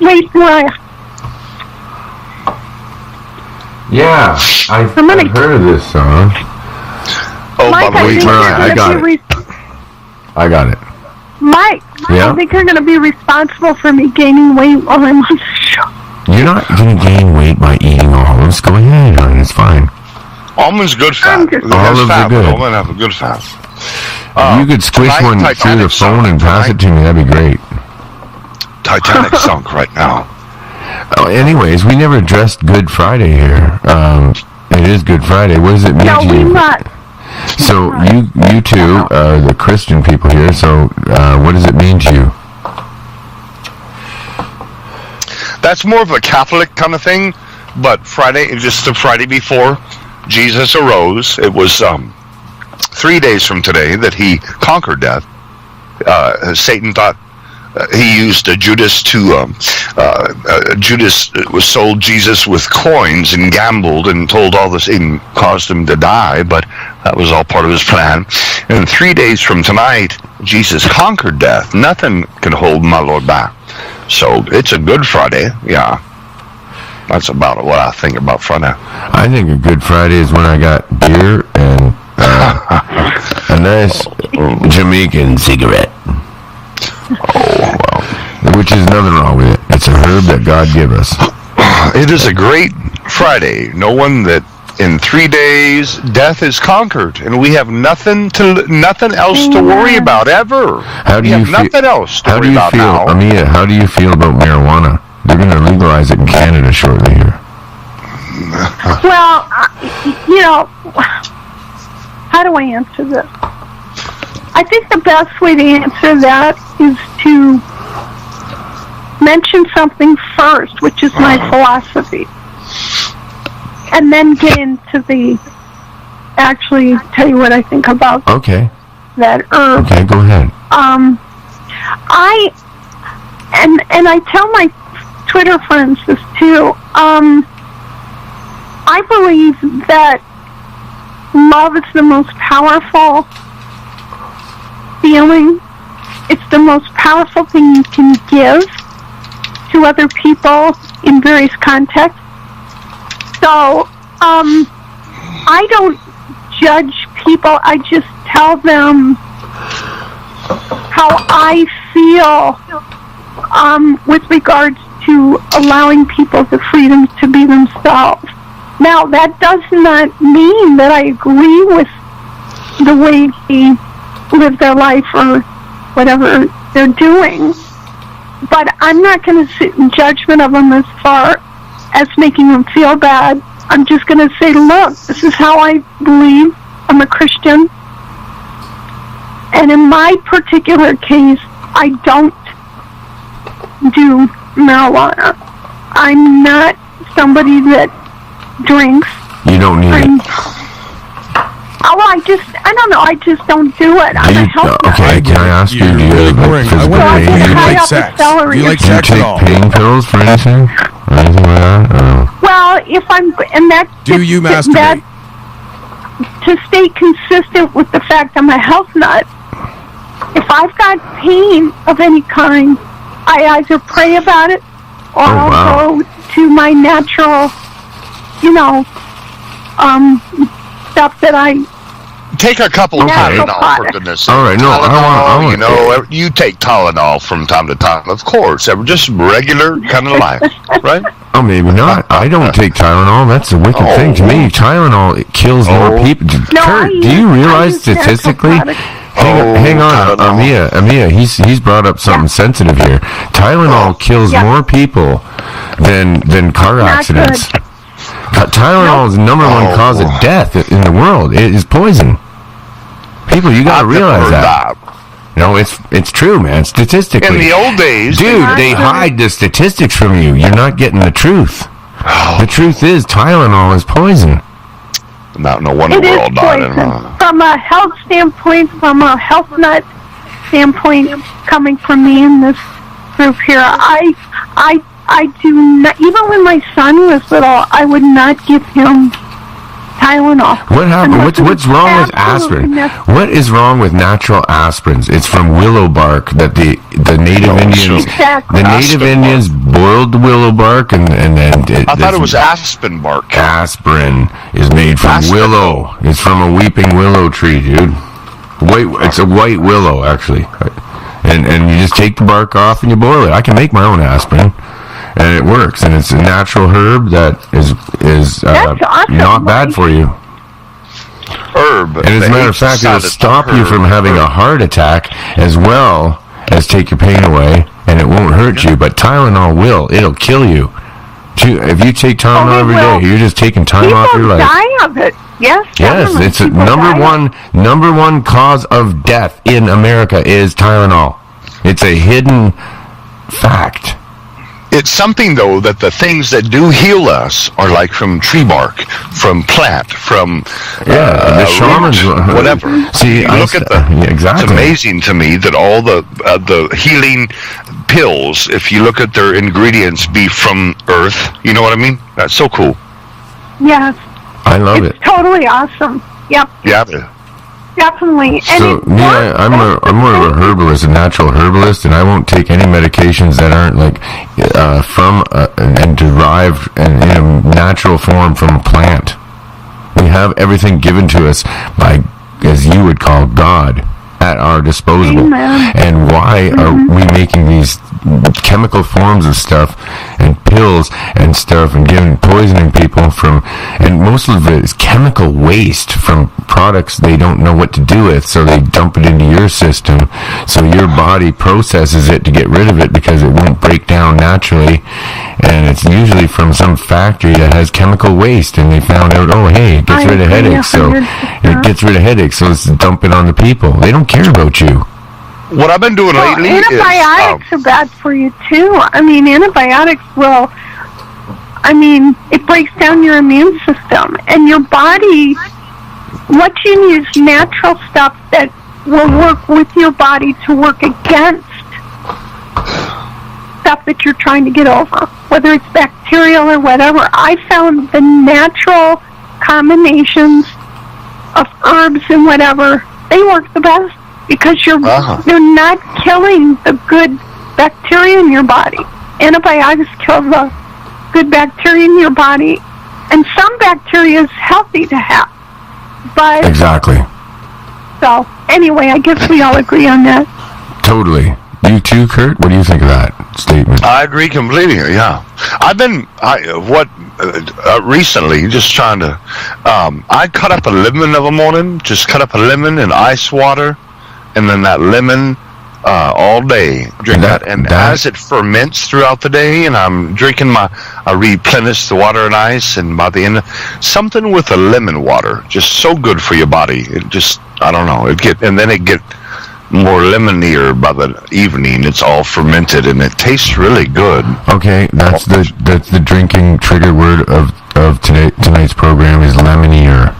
Wait, Mariah. Yeah, I've heard of this song. Oh, Mike, I got it. I got it. Mike, yeah? I think you're going to be responsible for me gaining weight while I'm on the show. You're not going to gain weight by eating olives. Go ahead, honey. It's fine. Almonds good fat. Olives are good. Almond have a good fat. If you could squish one through the phone and pass it to me, that'd be great. Titanic sunk right now. Anyways, we never addressed Good Friday here. It is Good Friday. What does it mean to you? No, we're not. So you two are the Christian people here. So what does it mean to you? That's more of a Catholic kind of thing. But Friday, just the Friday before Jesus arose, it was 3 days from today that he conquered death. Satan thought he used Judas to Judas was sold Jesus with coins and gambled and told all this and caused him to die, but that was all part of his plan. And 3 days from tonight, Jesus conquered death. Nothing can hold my Lord back. So it's a Good Friday. Yeah, that's about what I think about Friday. I think a Good Friday is when I got beer and a nice Jamaican cigarette. Oh, well. Which is nothing wrong with it. It's a herb that God gave us. It is a great Friday, knowing that in 3 days death is conquered, and we have nothing else to worry about ever. How do you feel? Nothing else to worry about now. Amia, how do you feel about marijuana? They're going to legalize it in Canada shortly here. Well, how do I answer this? I think the best way to answer that is to mention something first, which is my philosophy, and then get into actually tell you what I think about that herb. Okay, go ahead. I tell my Twitter friends this too. I believe that love is the most powerful feeling. It's the most powerful thing you can give to other people in various contexts. So, I don't judge people. I just tell them how I feel with regards to allowing people the freedom to be themselves. Now, that does not mean that I agree with the way they live their life or whatever they're doing, but I'm not going to sit in judgment of them as far as making them feel bad. I'm just going to say, look, this is how I believe. I'm a Christian, and in my particular case, I don't do marijuana. I'm not somebody that drinks. You don't need it. I don't know. I just don't do it. I'm a health nut. Okay, can I ask you? Do you really boring. I wonder if you like sex. Do you like sex at all? Do you take pain pills for anything? Or anything like that? Well, if I'm, and that's do you masturbate? To stay consistent with the fact I'm a health nut, if I've got pain of any kind, I either pray about it or I'll go to my natural, stuff that I take a couple of Tylenol, for goodness sake. All right, no, Tylenol, you take Tylenol from time to time, of course. Just regular kind of life, right? Oh, maybe not. I don't take Tylenol. That's a wicked thing to me. Tylenol, it kills more people. No, Kurt, do you realize statistically? Hang on, Amia, he's brought up something sensitive here. Tylenol kills more people than car accidents. Tylenol is the number one cause of death in the world. It is poison. People, you gotta realize that. No, it's true, man. Statistically, in the old days, dude, they hide the statistics from you. You're not getting the truth. The truth is, Tylenol is poison. No wonder we're all dying. From a health standpoint, from a health nut standpoint, coming from me in this group here, I do not. Even when my son was little, I would not give him Tylenol. What happened? What's wrong with aspirin? What is wrong with natural aspirins? It's from willow bark that the native Indians Exactly. the native Indians boiled the willow bark and then I thought it was aspen bark. aspirin is made from Aspen. willow. It's from a weeping willow tree, dude. It's a white willow actually, and you just take the bark off and you boil it. I can make my own aspirin. And it works, and it's a natural herb that is awesome. not bad for you. Herb. And as a matter of fact, it'll stop you from having a heart attack as well as take your pain away, and it won't hurt you. But Tylenol will. It'll kill you. If you take Tylenol every day, you're just taking time off your life. People die of it. Yes. Yes, it's a number one cause of death in America is Tylenol. It's a hidden fact. It's something, though, that the things that do heal us are like from tree bark, from plant, from the shamans, root, whatever. See, look at exactly. It's amazing to me that all the healing pills, if you look at their ingredients, be from Earth. You know what I mean? That's so cool. Yes. I love it. It's totally awesome. Yep. Yeah. Definitely. So me, I'm more of a herbalist, a natural herbalist, and I won't take any medications that aren't like from and derived in a natural form from a plant. We have everything given to us by, as you would call, God at our disposal. Amen. And why are we making these chemical forms of stuff and pills and stuff and poisoning people from, and most of it is chemical waste from products they don't know what to do with, so they dump it into your system, so your body processes it to get rid of it because it won't break down naturally, and it's usually from some factory that has chemical waste, and they found out, oh hey, it gets rid of headaches, so let's dump it on the people. They don't care about you. What I've been doing lately antibiotics are bad for you too. I mean, antibiotics it breaks down your immune system, and your body, what you need is natural stuff that will work with your body to work against stuff that you're trying to get over, whether it's bacterial or whatever. I found the natural combinations of herbs and whatever, they work the best. Because you're not killing the good bacteria in your body. Antibiotics kill the good bacteria in your body, and some bacteria is healthy to have. But exactly. So anyway, I guess we all agree on that. Totally. You too, Kurt? What do you think of that statement? I agree completely. Yeah, I've been recently just trying to. I cut up a lemon of a morning. Just cut up a lemon in ice water. And then that lemon all day. Drink that. And as it ferments throughout the day, and I'm drinking I replenish the water and ice, and by the end, something with the lemon water, just so good for your body. It just, I don't know, and then it get more lemonier by the evening. It's all fermented, and it tastes really good. Okay, that's the drinking trigger word of tonight's program is lemonier.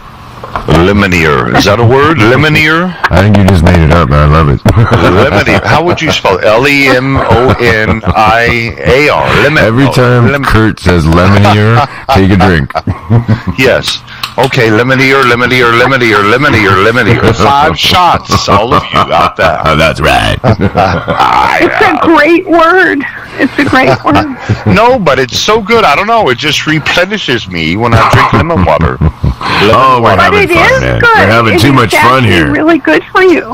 Lemonier. Is that a word? Lemonier? I think you just made it up, but I love it. Lemonier. How would you spell it? Lemoniar. Every time Kurt says lemonier, take a drink. Yes. Okay, lemonier. 5 shots, all of you out there. Oh, that's right. It's a great word. It's a great word. No, but it's so good. I don't know. It just replenishes me when I drink lemon water. We're having fun, man. We're having too much fun here. It's really good for you.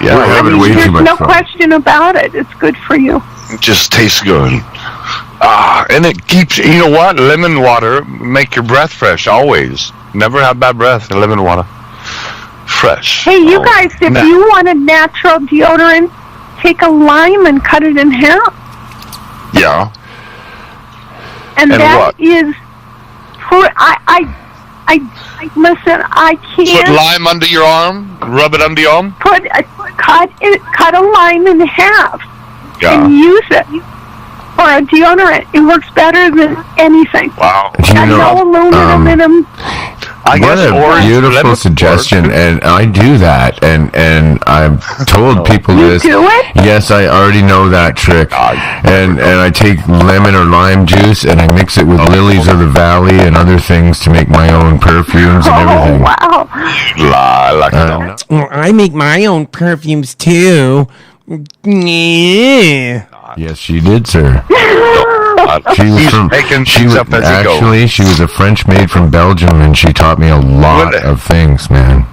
Yeah, we're having way too much fun. There's no question about it. It's good for you. It just tastes good. And it keeps, you know what? Lemon water make your breath fresh always. Never have bad breath in lemon water. Fresh. Hey, you guys, if you want a natural deodorant, take a lime and cut it in half. Yeah. And that what? is, listen, I can't. Put lime under your arm, rub it under your arm. Cut a lime in half and use it for a deodorant. It works better than anything. Wow. No aluminum in them. guess a beautiful suggestion, and I do that, and I've told people this. You do it? Yes, I already know that trick, and I take lemon or lime juice and I mix it with lilies of the valley and other things to make my own perfumes and everything. Oh, wow. I make my own perfumes too. Yeah. Yes, she did, sir. She was a French maid from Belgium, and she taught me a lot of things, man.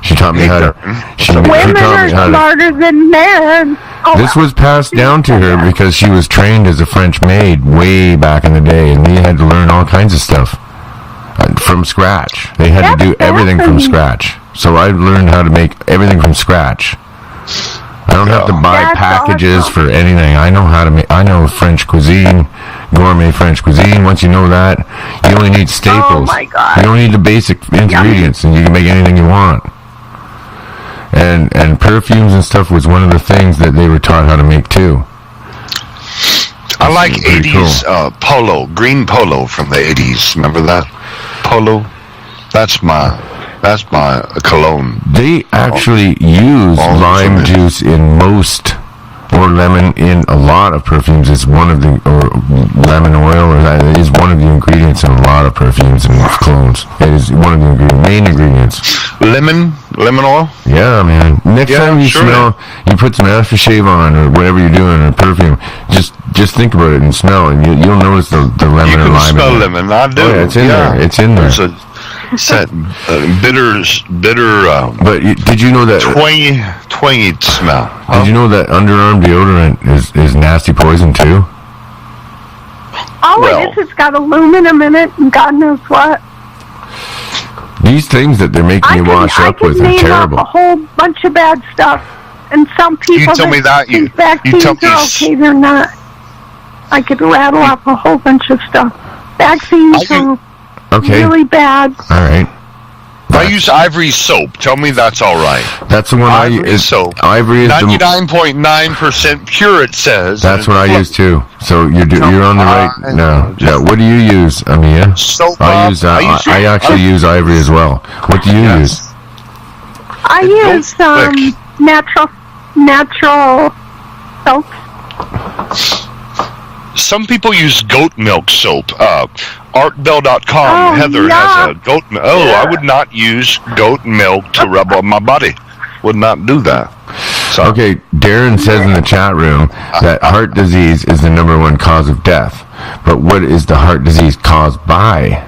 She taught me how to. Women are smarter than men. This was passed down to her because she was trained as a French maid way back in the day, and we had to learn all kinds of stuff from scratch. They had to do everything from scratch. So I learned how to make everything from scratch. I don't have to buy packages for anything. I know how to make. I know French cuisine, gourmet French cuisine. Once you know that, you only need staples. Oh my God. You don't need the basic ingredients, and you can make anything you want. And perfumes and stuff was one of the things that they were taught how to make too. I like 80s polo, green polo from the 80s. Remember that polo? That's my cologne. They actually use lime juice in most, or lemon in a lot of perfumes. Is one of the, or lemon oil, or that is one of the ingredients in a lot of perfumes and colognes. It is one of the main ingredients. Lemon oil. Yeah, man. Next time you smell, you put some aftershave on or whatever you're doing, or perfume. Just think about it and smell, and you'll notice the lemon you or can lime. Smell lemon. I do. Oh, yeah, it's in there. It's in there. Set bitter. But did you know that twangy smell? Huh? Did you know that underarm deodorant is nasty poison too? Oh, I guess it's got aluminum in it, and God knows what. These things that they're making you wash up with are terrible. A whole bunch of bad stuff, and some people. You tell me that vaccines are okay, they're not. I could rattle off a whole bunch of stuff. Vaccines are. Okay. Really bad. All right. I use Ivory soap. Tell me that's all right. That's the one Ivory I use. Soap. Ivory is 99.9% pure. It says. That's what I use too. So you're on the right now. Yeah. What do you use, Amia? Soap. I actually use Ivory as well. What do you use? I use natural soaps. Some people use goat milk soap. Artbell.com. Heather has a goat milk. I would not use goat milk to rub on my body. Would not do that. So. Okay, Darren says in the chat room that heart disease is the number 1 cause of death. But what is the heart disease caused by?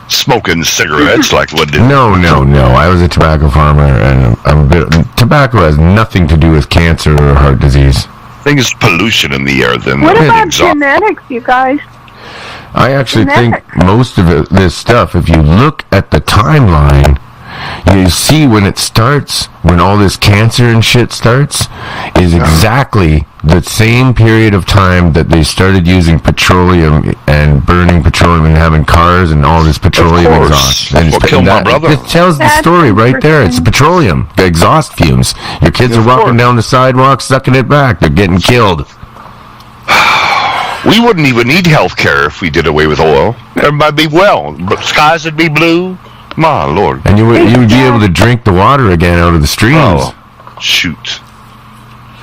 Smoking cigarettes like what did? No. I was a tobacco farmer, and tobacco has nothing to do with cancer or heart disease. I think it's pollution in the air. Then what about genetics, you guys? I actually think most of this stuff, if you look at the timeline, you see when it starts, when all this cancer and shit starts, is exactly the same period of time that they started using petroleum and burning petroleum and having cars and all this petroleum exhaust. And my brother. It tells the story right there. It's petroleum, the exhaust fumes. Your kids are walking down the sidewalk, sucking it back. They're getting killed. We wouldn't even need health care if we did away with oil. Everybody be well. But skies would be blue. My Lord. And you would be able to drink the water again out of the streams. Oh, shoot.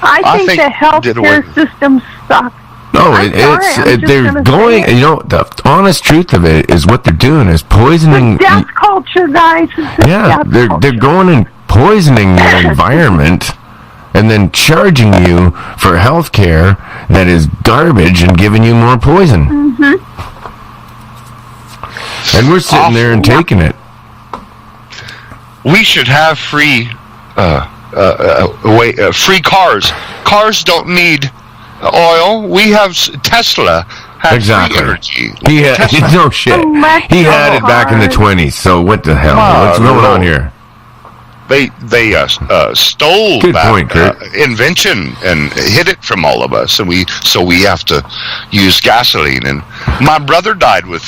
I think the healthcare system sucks. No, they're going. You know, the honest truth of it is what they're doing is poisoning. The death culture, guys. They're going and poisoning your environment, and then charging you for health care that is garbage and giving you more poison. Mm-hmm. And we're sitting there and taking it. We should have free free cars. Cars don't need oil. We have Tesla. Exactly. Free energy. He had no shit. He had it back in the 20s. So what the hell? What's going on here? They stole that invention and hid it from all of us, and we have to use gasoline. And my brother died with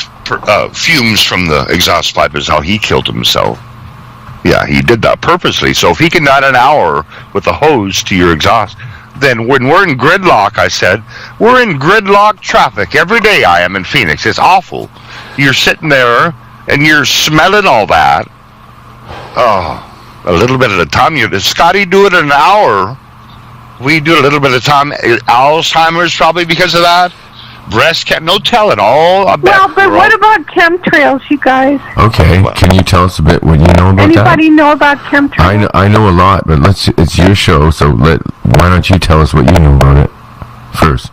fumes from the exhaust pipe. Is how he killed himself. Yeah, he did that purposely. So if he can add an hour with a hose to your exhaust, then when we're in gridlock, I said, we're in gridlock traffic every day. I am in Phoenix. It's awful. You're sitting there and you're smelling all that. Oh, a little bit at a time. Does Scotty do it in an hour? We do a little bit of time. Alzheimer's probably because of that. Breast cancer, no telling. Well, but what about chemtrails, you guys? Okay, can you tell us a bit what you know about Anybody know about chemtrails? I know a lot, but it's your show, so why don't you tell us what you know about it first?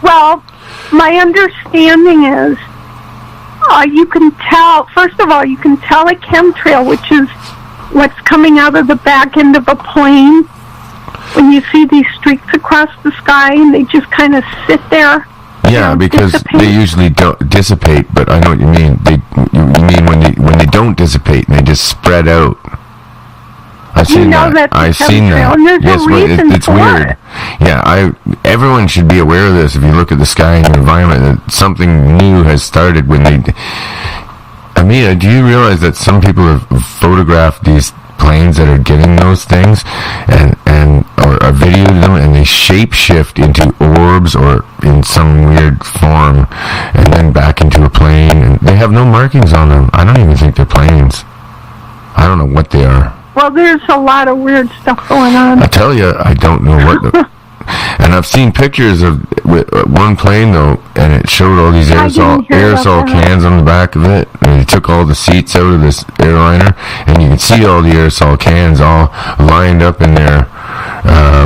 Well, my understanding is you can tell, first of all, you can tell a chemtrail, which is what's coming out of the back end of a plane. When you see these streaks across the sky and they just kind of sit there. Yeah, because they usually don't dissipate, but I know what you mean. You mean when they don't dissipate and they just spread out. I've seen that. I've seen that. Yes, it's weird. Yeah, everyone should be aware of this. If you look at the sky and your environment, that something new has started when they. Amia, do you realize that some people have photographed these planes that are getting those things or videoed them, and they shapeshift into orbs or in some weird form and then back into a plane, and they have no markings on them. I don't even think they're planes. I don't know what they are. Well, there's a lot of weird stuff going on. I tell you, I don't know what and I've seen pictures of one plane, though, and it showed all these aerosol cans on the back of it, and they took all the seats out of this airliner, and you can see all the aerosol cans all lined up in there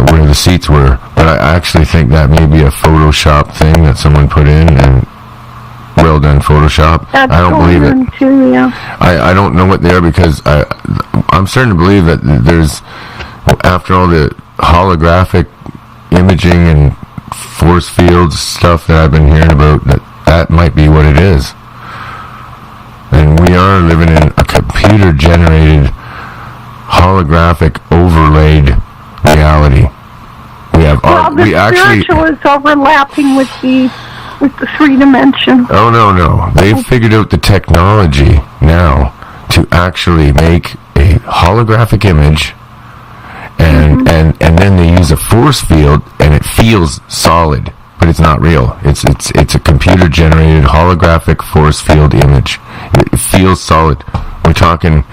where the seats were. But I actually think that may be a Photoshop thing that someone put in, and well done, Photoshop. That's I don't believe it. Too, yeah. I don't know what they are, because I'm starting to believe that there's, after all the holographic imaging and force fields stuff that I've been hearing about, that might be what it is. And we are living in a computer generated holographic overlaid reality. The spiritual is overlapping with the 3 dimension. Oh no. They've figured out the technology now to actually make a holographic image. And then they use a force field, and it feels solid, but it's not real. It's a computer generated holographic force field image. It feels solid. We're talking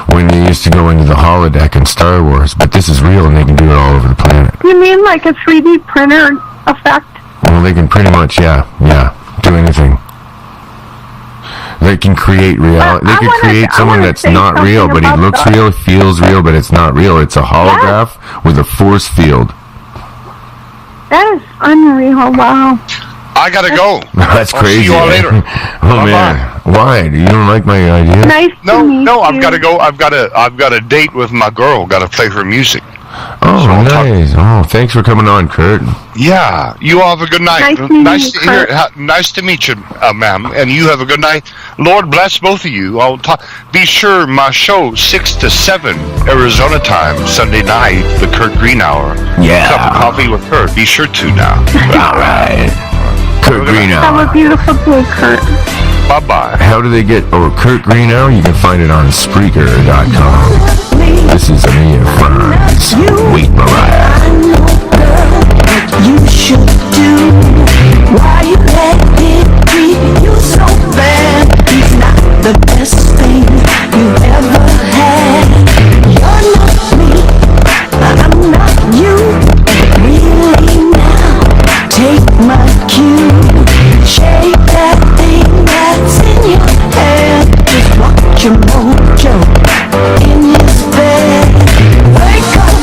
when they used to go into the holodeck in Star Wars, but this is real, and they can do it all over the planet. You mean like a 3D printer effect? Well, they can pretty much, do anything. They can create reality. They can create someone that's not real, but he looks real, feels real, but it's not real. It's a holograph with a force field. That is unreal. Wow. I gotta go. That's crazy. See you all later. Oh man, why? You don't like my idea? Nice to meet you. I've got to go. I've got a date with my girl. Got to play her music. Oh, so nice. Thanks for coming on, Kurt. Yeah, you all have a good night. Nice to meet you, ma'am. And you have a good night. Lord bless both of you. Be sure my show 6 to 7 Arizona time Sunday night, the Kurt Green Hour. Yeah. Cup of coffee with Kurt. Be sure to now. All right. Kurt Green Hour. Have a beautiful day, Kurt. Bye-bye. How do they get Kurt Green Hour? You can find it on Spreaker.com. This is Amia Franz. Wait, Mariah. You should do. Why you let it treat you so bad? He's not the best thing you've ever had. You're not me, I'm not you. Really now, take my cue. Shake that thing that's in your head. Just watch your mojo in his bed. Wake up.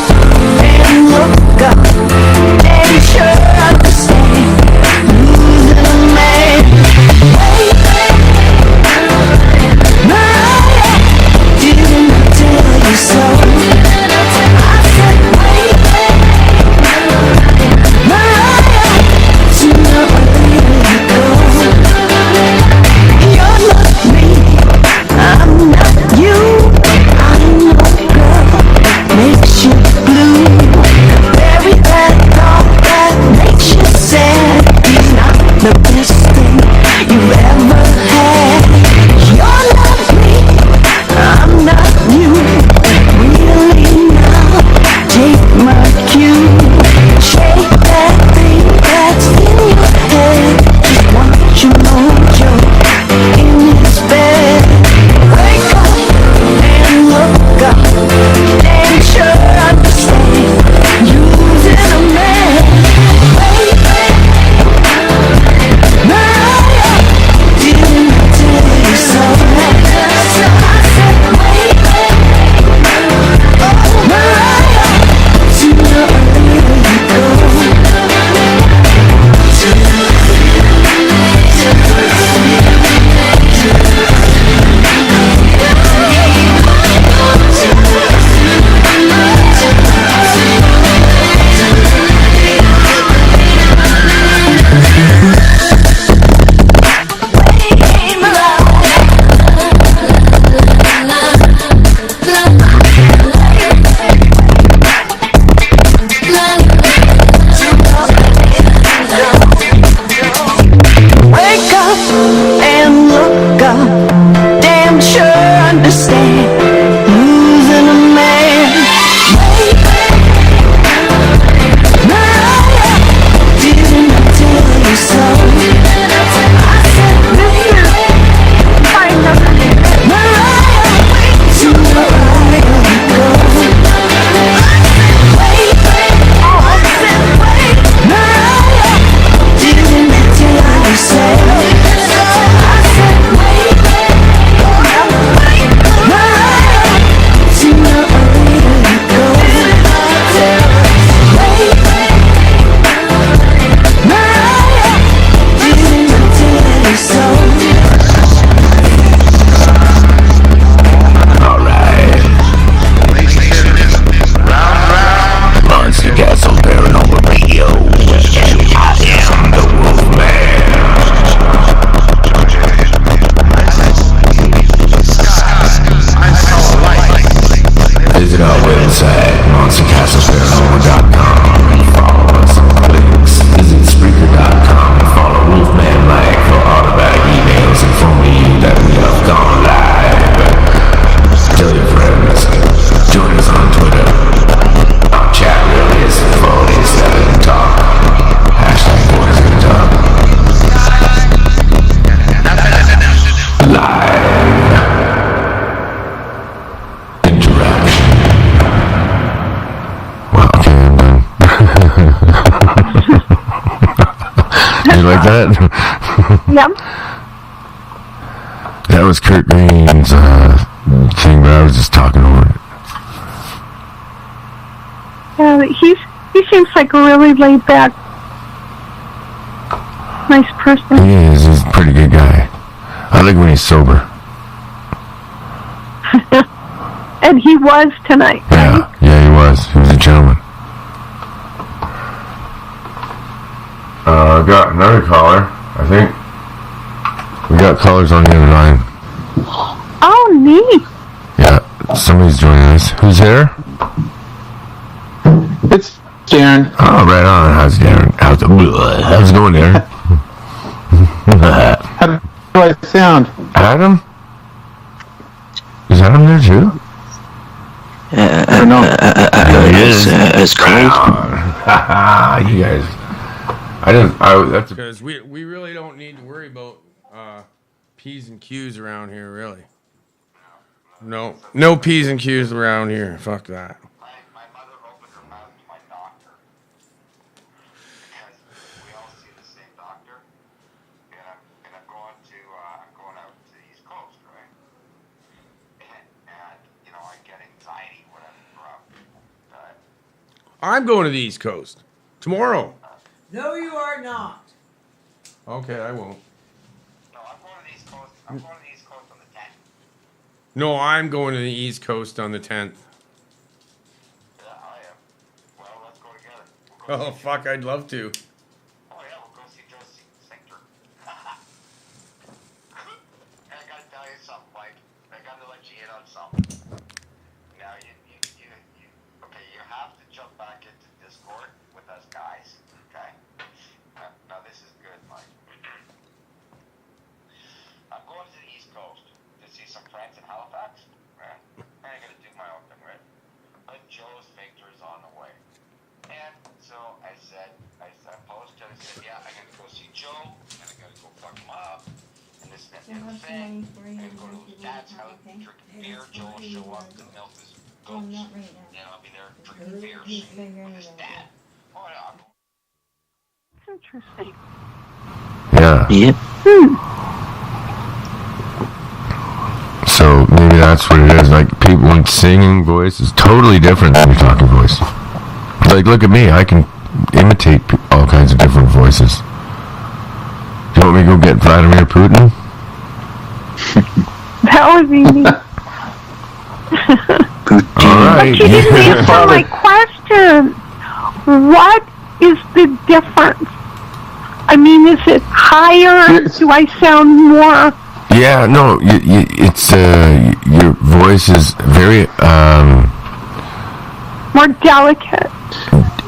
like that? Yep. That was Kurt Green's thing, but I was just talking over it. He seems like a really laid back, nice person. He is. He's a pretty good guy. I like when he's sober. And he was tonight. Yeah, right? yeah, he was. He was a gentleman. Got another caller, I think. We got callers on the other line. Oh, neat. Yeah, somebody's joining us. Who's there? It's Darren. Oh, right on. How's Darren? How's it going, Darren? How do I sound? Adam? Is Adam there too? I don't know. It's cold. You guys. That's Because we really don't need to worry about P's and Q's around here, really. No P's and Q's around here. Fuck that. My mother opened her mouth to my doctor because we all see the same doctor, and I'm going out to the East Coast, right? And you know, I get anxiety when I'm I'm going to the East Coast tomorrow. No, you are not. Okay, I won't. No, I'm going to the East Coast. I'm going to the East Coast on the 10th. No, I'm going to the East Coast on the 10th. Yeah, I am. Well, let's go together. Oh, fuck, I'd love to. Oh, yeah, we'll go see Joe Singer. And I gotta tell you something, Mike. I gotta let you in on something. Now, you have to jump back into Discord with us guys, okay? Now, this is good, Mike. I'm going to the East Coast to see some friends in Halifax, right? I gotta do my own thing, right? But Joe's Victor is on the way. And so I posted, I said, yeah, I gotta go see Joe, and I gotta go fuck him up, and this and that and the thing. I gotta go to his dad's house, drinking beer, Joe will show up to milk his goats, and I'll be there drinking beer with his dad. Oh, yeah. That's interesting. Yeah. Yep. So maybe that's what it is. Like people, when singing voice is totally different than your talking voice. Like, look at me. I can imitate all kinds of different voices. Do you want me to go get Vladimir Putin? That would be neat. All right. But you didn't answer my question. What is the difference? I mean, is it higher? Do I sound more? Yeah, no, it's your voice is very More delicate.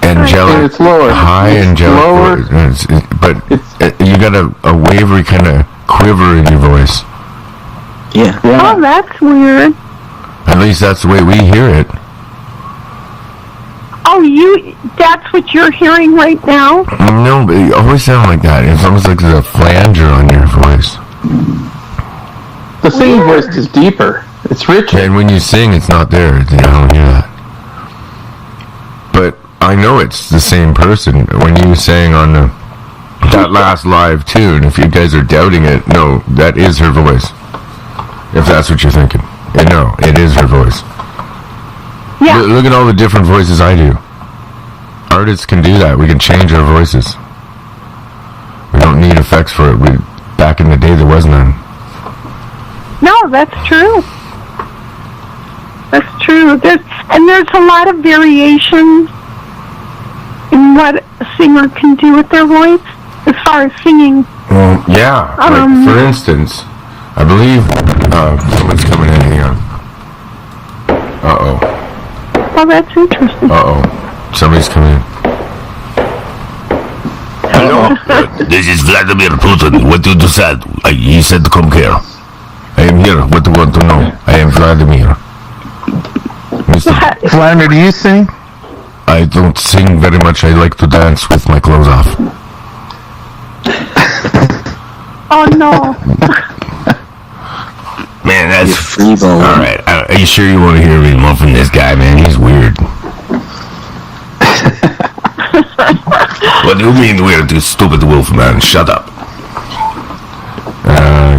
Angelic. It's lower. High angelic. But you got a wavery kind of quiver in your voice. Yeah. Oh, that's weird. At least that's the way we hear it. Oh, that's what you're hearing right now? No, but you always sound like that. It's almost like there's a flanger on your voice. The singing voice is deeper. It's richer. And when you sing, it's not there. I don't hear that. But I know it's the same person. When you sang on that last live tune, if you guys are doubting it, no, that is her voice. If that's what you're thinking. And no, it is her voice. Yeah. Look at all the different voices I do. Artists can do that. We can change our voices. We don't need effects for it. Back in the day, there was none. No, that's true. That's true. There's a lot of variations in what a singer can do with their voice as far as singing. Well, yeah. Like, for instance, I believe someone's coming in. Hang on. Uh-oh. Oh, that's interesting. Uh-oh. Somebody's coming in. Hello. This is Vladimir Putin. What did you say? He said to come here. I am here. What do you want to know? I am Vladimir. Vladimir, do you sing? I don't sing very much. I like to dance with my clothes off. Oh, no. Man, that's free ball. All right. Are you sure you want to hear me muffin this guy, man? He's weird. What do you mean we're the stupid wolf, man? Shut up.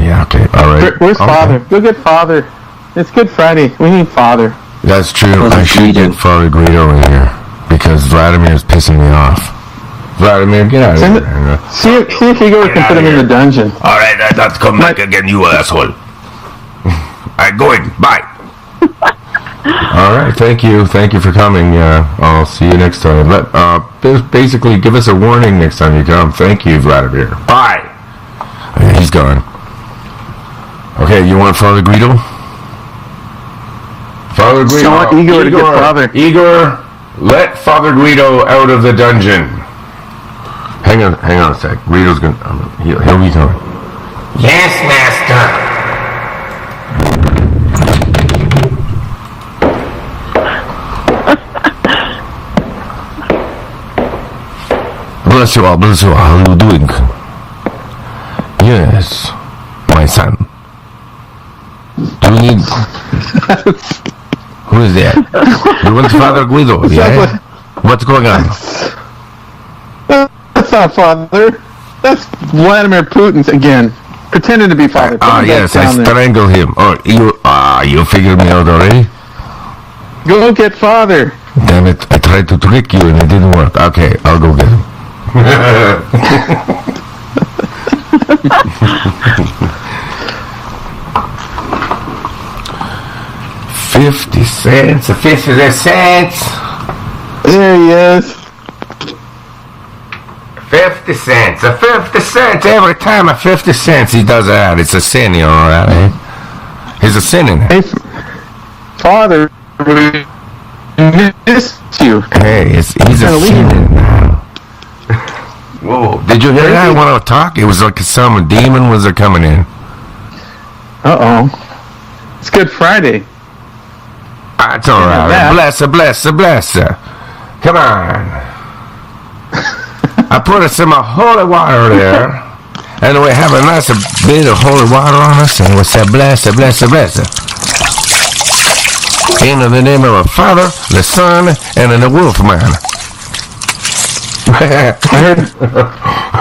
Yeah, okay, all right. Where's Father? Go get Father. It's Good Friday. We need Father. That's true. I should get Father Guido in here because Vladimir is pissing me off. Vladimir, get out of here. See if Igor can put him in the dungeon. All right, I have to come back again, you asshole. I'm going. Bye. All right, thank you for coming. I'll see you next time. Basically, give us a warning next time you come. Thank you, Vladimir. Bye. Okay, he's gone. Okay, you want Father Guido? Father Guido. I want Igor to get Father. Igor, let Father Guido out of the dungeon. Hang on a sec. Guido's gonna. He'll be coming. Yes, Master. Bless you all. How are you doing? Yes, my son. Do you need... Who is that? You want Father Guido, yeah? What's going on? That's not Father. That's Vladimir Putin again. Pretending to be Father. Yes, I strangle him. Oh, you figured me out already? Go get Father. Damn it, I tried to trick you and it didn't work. Okay, I'll go get him. 50 cents. There he is. 50 cents. 50 cents. Every time 50 cents he does that. It's a sin, you know that, eh? He's a sin in it. Hey, Father, we missed you. Hey, he's a sin in that. Whoa! Did you hear that when I talk? It was like some demon was coming in. Uh-oh. It's Good Friday. That's all right. Bless her. Come on. I put some holy water there, and we have a nice bit of holy water on us, and we say, bless her. In the name of the Father, the Son, and the Wolf Man. I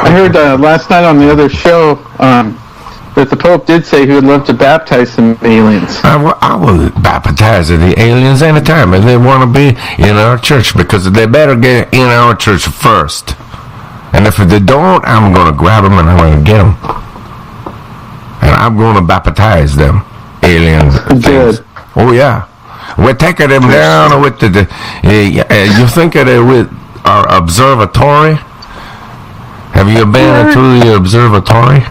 heard last night on the other show that the Pope did say he would love to baptize some aliens. I will baptize the aliens anytime if they want to be in our church, because they better get in our church first. And if they don't, I'm going to grab them and I'm going to get them. And I'm going to baptize them, aliens. Good. Oh, yeah. We're taking them down with you think of it with our observatory? Have you been to the observatory?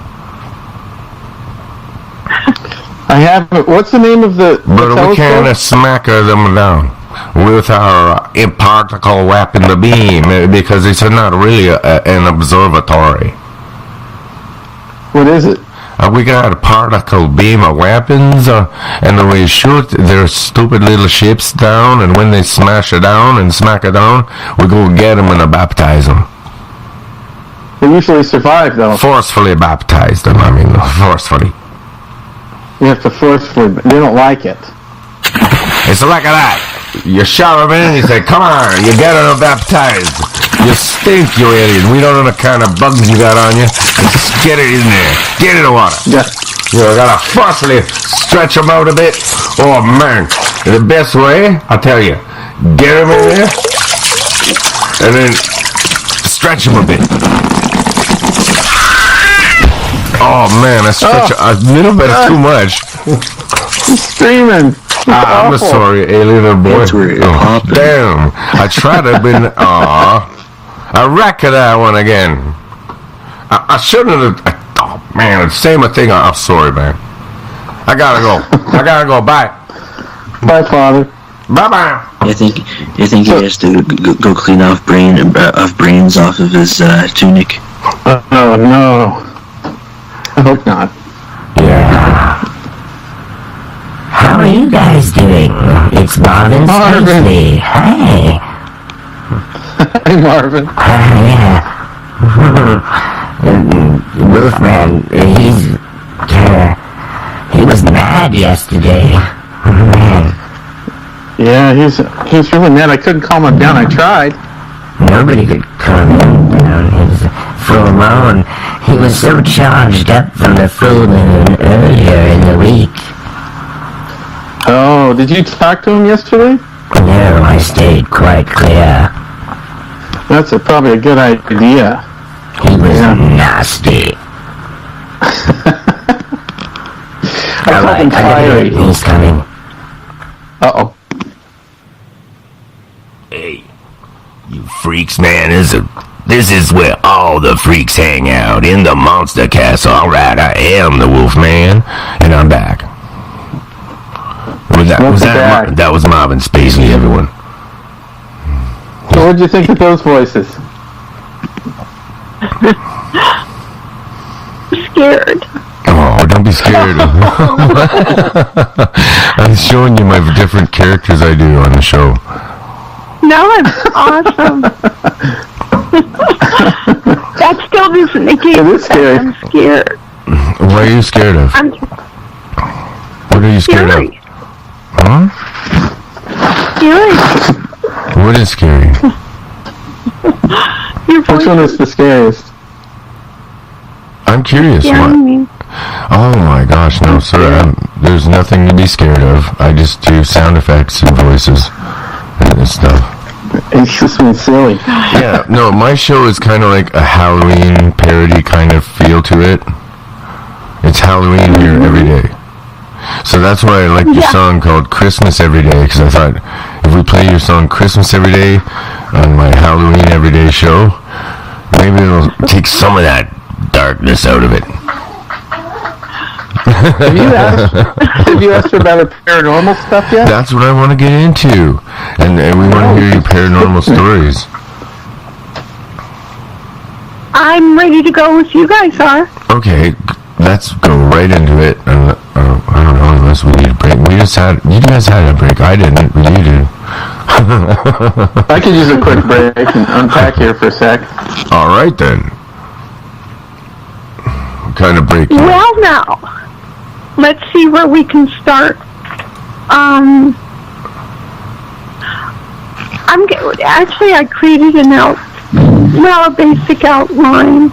I haven't. What's the name of the But we can't smack them down with our particle weapon, the beam, because it's not really an observatory. What is it? We got a particle beam of weapons, and we shoot their stupid little ships down, and when they smash it down and smack it down, we go get them and baptize them. They usually survive, though. Forcefully baptize them, forcefully. You have to forcefully, they don't like it. It's like that. You shove them in, you say, come on, you get them baptized. You stink, you alien. We don't know the kind of bugs you got on you. Just get it in there. Get in the water. Yeah. You gotta forcefully stretch them out a bit. Oh, man. The best way, I'll tell you, get them in there, and then stretch them a bit. Oh, man, I stretch a little bit too much. He's screaming. I'm sorry, alien boy. Oh, damn. I tried to be... I wrecked that one again. I shouldn't have... Oh, man, same thing. I'm sorry, man. I gotta go. Bye. Bye, Father. Bye-bye. You think he has to go clean off brains off of his tunic? Oh, no. I hope not. Yeah. How are you guys doing? It's Marvin Spacely. Hey. Hey, Marvin. Yeah. Wolfman, he was mad yesterday. Yeah, he's really mad. I couldn't calm him down. I tried. Nobody could calm him down. He was full moon. He was so charged up from the full moon earlier in the week. Oh, did you talk to him yesterday? No, I stayed quite clear. That's probably a good idea. He was nasty. Alright, I gotta go. He's coming. Uh-oh. Hey, you freaks, man, this is where all the freaks hang out, in the Monster Castle. Alright, I am the Wolfman, and I'm back. That was Marvin Spacely, everyone. So what'd you think of those voices? Scared. Oh, don't be scared. I'm showing you my different characters I do on the show. No, it's awesome. That still doesn't negate the fact I'm scared. What are you scared of? What are you scared of? Huh? Scary. What is scary? Which one is the scariest? I'm curious. Yeah, What? Oh my gosh, no, sir. There's nothing to be scared of. I just do sound effects and voices and stuff. It's just been silly. Yeah, no, my show is kind of like a Halloween parody kind of feel to it. It's Halloween here every day. So that's why I like your song called Christmas Every Day, because I thought if we play your song Christmas Every Day on my Halloween Everyday show, maybe it'll take some of that darkness out of it. Have you asked her about her paranormal stuff yet? That's what I want to get into. And we want to hear your paranormal stories. I'm ready to go if you guys are. Okay, let's go right into it. I don't know unless we need a break. You guys had a break. I didn't, but you did. I could use a quick break and unpack here for a sec. All right then. What kind of break? Well, now, let's see where we can start. I created a basic outline.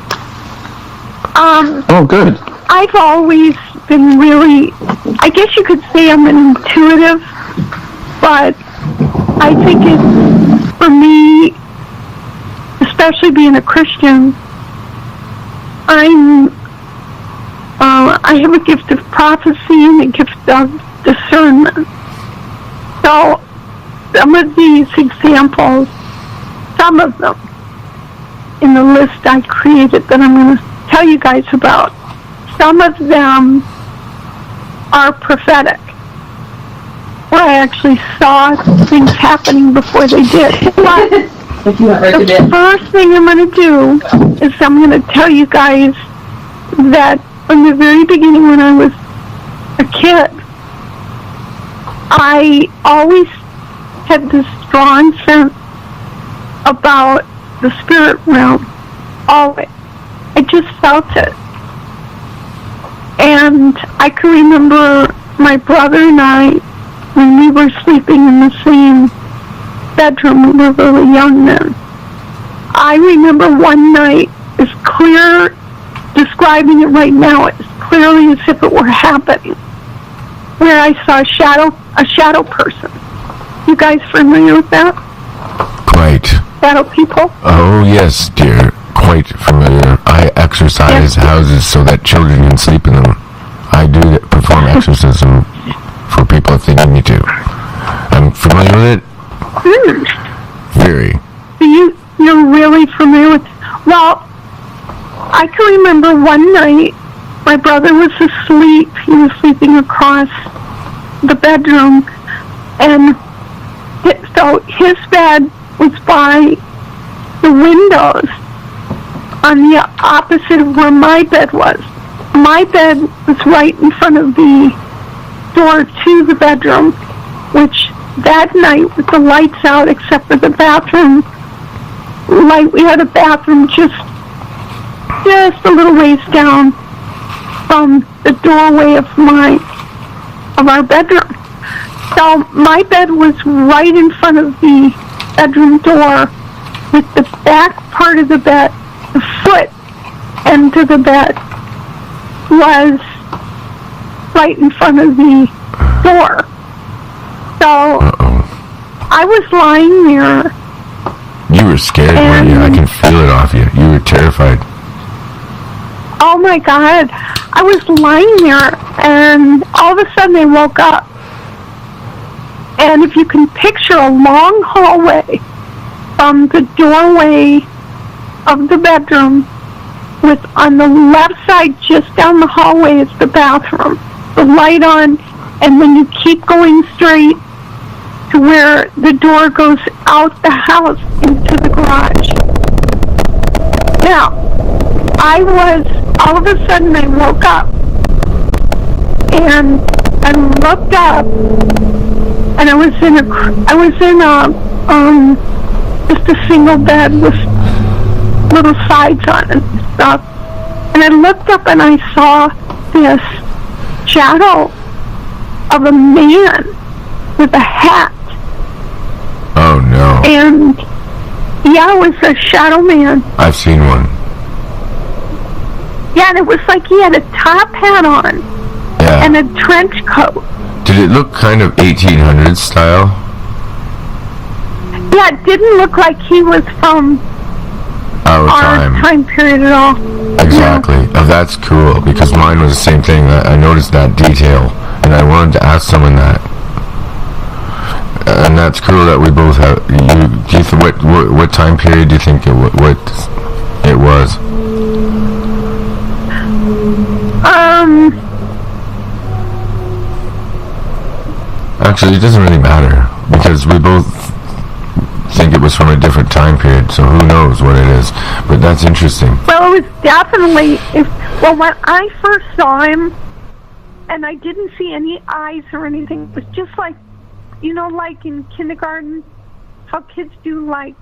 Oh, good. I've always been really, I guess you could say I'm an intuitive, but I think it's, for me, especially being a Christian, I have a gift of prophecy and a gift of discernment. So, some of these examples, some of them, in the list I created that I'm going to tell you guys about, some of them are prophetic, where I actually saw things happening before they did. But the first thing I'm going to do is I'm going to tell you guys that from the very beginning when I was a kid, I always had this strong sense about the spirit realm. Always. I just felt it. And I can remember my brother and I, when we were sleeping in the same bedroom, we were really young then. I remember one night, as clear, describing it right now, as clearly as if it were happening, where I saw a shadow person. You guys familiar with that? Quite. Shadow people? Oh, yes, dear. Quite familiar. I exercise houses so that children can sleep in them. I do perform exorcism for people if they need me to. I'm familiar with it? Very. You're really familiar with it? Well, I can remember one night, my brother was asleep. He was sleeping across the bedroom, and so his bed was by the windows on the opposite of where my bed was. My bed was right in front of the door to the bedroom, which that night with the lights out except for the bathroom light, we had a bathroom just a little ways down from the doorway of our bedroom. So my bed was right in front of the bedroom door, with the back part of the bed, the foot end of the bed, was right in front of the door. So I was lying there. You were scared, weren't you? I can feel it off you. You were terrified. Oh my God. I was lying there, and all of a sudden I woke up. And if you can picture a long hallway from the doorway of the bedroom, with on the left side, just down the hallway, is the bathroom. The light on, and then you keep going straight to where the door goes out the house into the garage. Now, all of a sudden I woke up, and I looked up, and I was in just a single bed with little sides on it and stuff. And I looked up and I saw this shadow of a man with a hat. Oh no. And yeah, it was a shadow man. I've seen one. Yeah, and it was like he had a top hat on. Yeah. And a trench coat. Did it look kind of 1800s style? Yeah, it didn't look like he was from our time period at all. Exactly. Oh, that's cool, because mine was the same thing. I noticed that detail, and I wanted to ask someone that. And that's cool that we both have. What time period do you think it was? Actually, it doesn't really matter, because we both think it was from a different time period, so who knows what it is. But that's interesting. Well, it was definitely, when I first saw him, and I didn't see any eyes or anything, it was just like, like in kindergarten, how kids do like